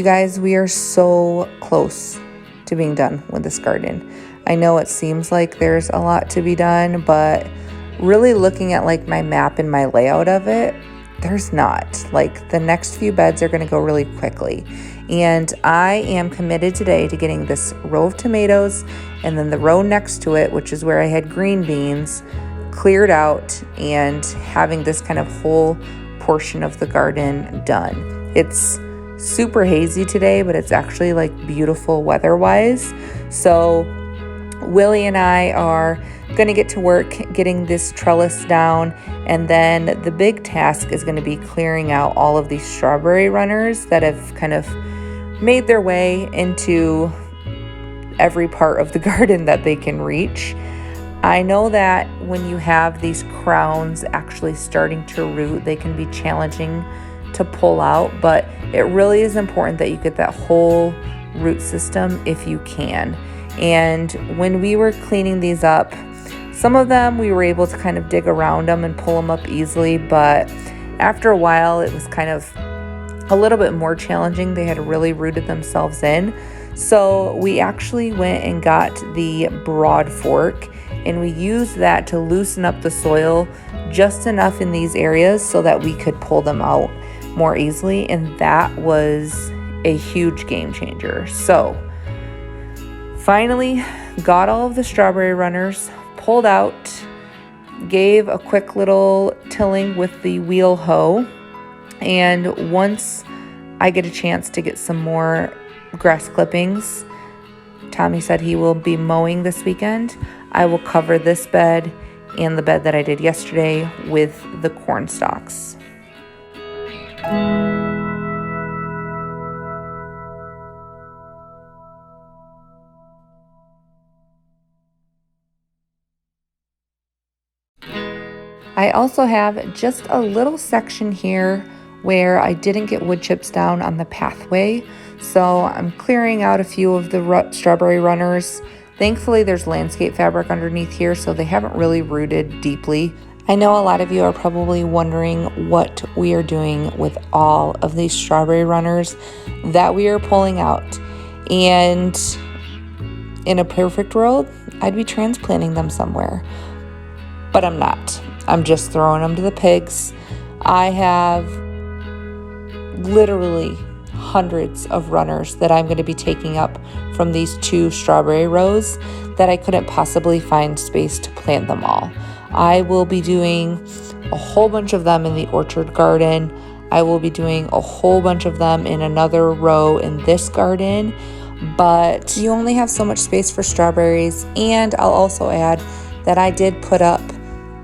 You guys, we are so close to being done with this garden. I know it seems like there's a lot to be done, but really looking at like my map and my layout of it, there's not. Like the next few beds are going to go really quickly. And I am committed today to getting this row of tomatoes and then the row next to it, which is where I had green beans, cleared out and having this kind of whole portion of the garden done. It's super hazy today, but it's actually like beautiful weather-wise. So Willie and I are going to get to work getting this trellis down, and then the big task is going to be clearing out all of these strawberry runners that have kind of made their way into every part of the garden that they can reach. I know that when you have these crowns actually starting to root, they can be challenging to pull out, but it really is important that you get that whole root system if you can. And when we were cleaning these up, some of them we were able to kind of dig around them and pull them up easily, but after a while it was kind of a little bit more challenging. They had really rooted themselves in. So we actually went and got the broad fork and we used that to loosen up the soil just enough in these areas so that we could pull them out more easily, and that was a huge game changer. So finally got all of the strawberry runners pulled out, gave a quick little tilling with the wheel hoe, and once I get a chance to get some more grass clippings, Tommy said he will be mowing this weekend, I will cover this bed and the bed that I did yesterday with the corn stalks. I also have just a little section here where I didn't get wood chips down on the pathway, so I'm clearing out a few of the strawberry runners. Thankfully, there's landscape fabric underneath here, so they haven't really rooted deeply. I know a lot of you are probably wondering what we are doing with all of these strawberry runners that we are pulling out. And in a perfect world, I'd be transplanting them somewhere, but I'm not. I'm just throwing them to the pigs. I have literally hundreds of runners that I'm going to be taking up from these 2 strawberry rows that I couldn't possibly find space to plant them all. I will be doing a whole bunch of them in the orchard garden. I will be doing a whole bunch of them in another row in this garden, but you only have so much space for strawberries. And I'll also add that I did put up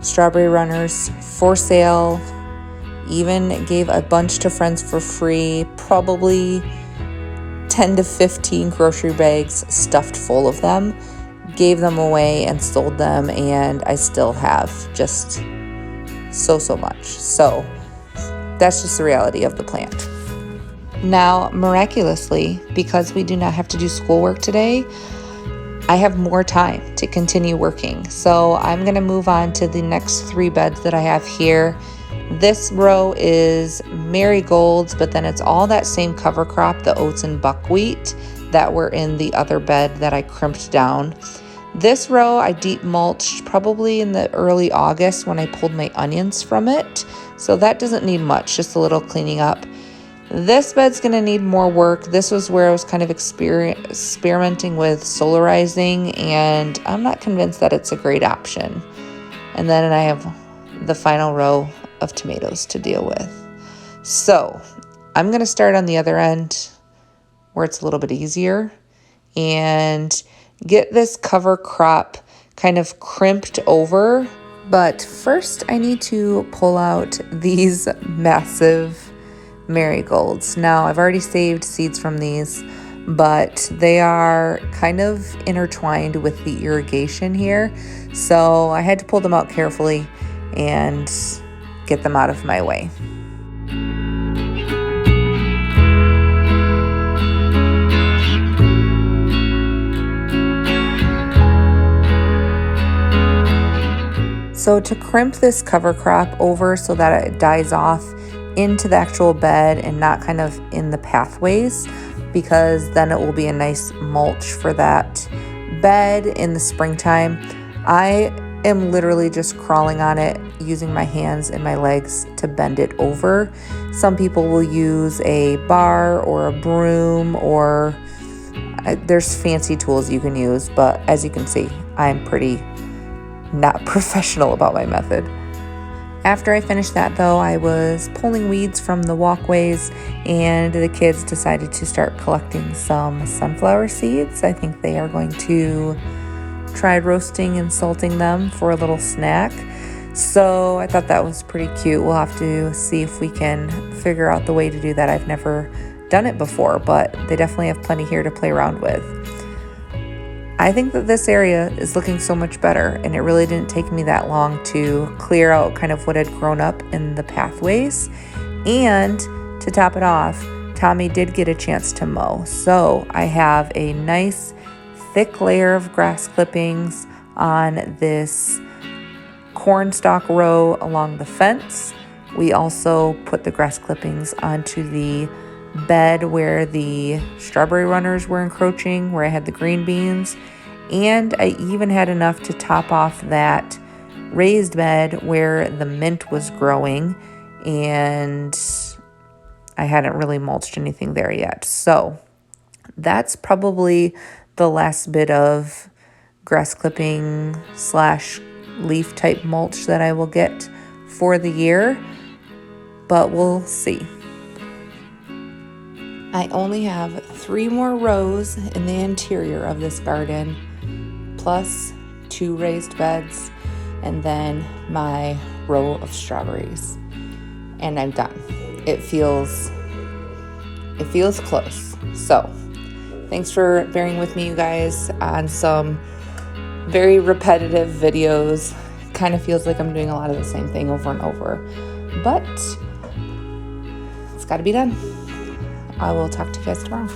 strawberry runners for sale, even gave a bunch to friends for free, probably 10 to 15 grocery bags stuffed full of them, gave them away and sold them, and I still have just so much. So that's just the reality of the plant. Now, miraculously, because we do not have to do schoolwork today, I have more time to continue working. So I'm going to move on to the next 3 beds that I have here. This row is marigolds, but then it's all that same cover crop, the oats and buckwheat that were in the other bed that I crimped down. This row I deep mulched probably in the early August when I pulled my onions from it. So that doesn't need much, just a little cleaning up. This bed's going to need more work. This was where I was kind of experimenting with solarizing, and I'm not convinced that it's a great option. And then I have the final row of tomatoes to deal with. So I'm going to start on the other end where it's a little bit easier and get this cover crop kind of crimped over. But first I need to pull out these massive marigolds. Now I've already saved seeds from these, but they are kind of intertwined with the irrigation here. So I had to pull them out carefully and get them out of my way. So to crimp this cover crop over so that it dies off into the actual bed and not kind of in the pathways, because then it will be a nice mulch for that bed in the springtime. I am literally just crawling on it using my hands and my legs to bend it over. Some people will use a bar or a broom, or there's fancy tools you can use, but as you can see, I'm pretty not professional about my method. After I finished that though, I was pulling weeds from the walkways, and the kids decided to start collecting some sunflower seeds. I think they are going to try roasting and salting them for a little snack. So I thought that was pretty cute. We'll have to see if we can figure out the way to do that. I've never done it before, but they definitely have plenty here to play around with. I think that this area is looking so much better, and it really didn't take me that long to clear out kind of what had grown up in the pathways. And to top it off, Tommy did get a chance to mow. So I have a nice thick layer of grass clippings on this corn stalk row along the fence. We also put the grass clippings onto the bed where the strawberry runners were encroaching, where I had the green beans, and I even had enough to top off that raised bed where the mint was growing, and I hadn't really mulched anything there yet. So that's probably the last bit of grass clipping / leaf type mulch that I will get for the year, but we'll see. I only have 3 more rows in the interior of this garden, plus 2 raised beds, and then my row of strawberries. And I'm done. It feels close. So, thanks for bearing with me, you guys, on some very repetitive videos. Kind of feels like I'm doing a lot of the same thing over and over, but it's got to be done. I will talk to you guys tomorrow.